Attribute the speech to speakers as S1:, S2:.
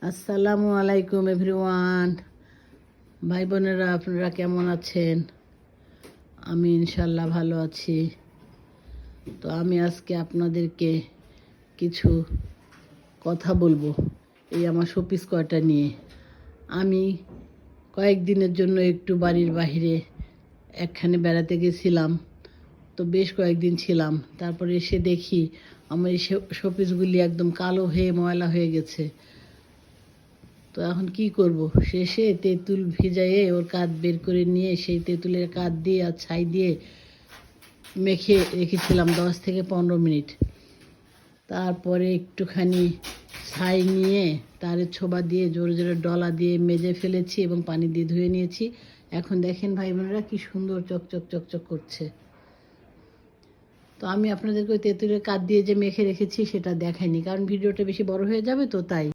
S1: আসসালামু আলাইকুম এভরিওয়ান, ভাই বোনেরা, আপনারা কেমন আছেন? আমি ইনশাল্লাহ ভালো আছি। তো আমি আজকে আপনাদেরকে কিছু কথা বলবো এই আমার শোপিস কয়টা নিয়ে। আমি কয়েকদিনের জন্য একটু বাড়ির বাইরে একখানে বেড়াতে গেছিলাম। তো বেশ কয়েকদিন ছিলাম, তারপরে এসে দেখি আমার এই শোপিসগুলি একদম কালো হয়ে ময়লা হয়ে গেছে। তো এখন কি করব, শেষে তেঁতুল ভিজাইয়ে ওর কাঠ বের করে নিয়ে সেই তেঁতুলের কাঠ দিয়ে আর ছাই দিয়ে মেখে রেখেছিলাম 10 থেকে 15 মিনিট। তারপরে একটুখানি ছাই নিয়ে তারে ছোবা দিয়ে জোরে জোরে ডলা দিয়ে মেজে ফেলেছি এবং পানি দিয়ে ধুয়ে নিয়েছি। এখন দেখেন ভাই বোনেরা কি সুন্দর চকচক চকচক করছে। তো আমি আপনাদেরকে ওই তেঁতুলের কাঠ দিয়ে যে মেখে রেখেছি সেটা দেখাইনি, কারণ ভিডিওটা বেশি বড় হয়ে যাবে, তো তাই।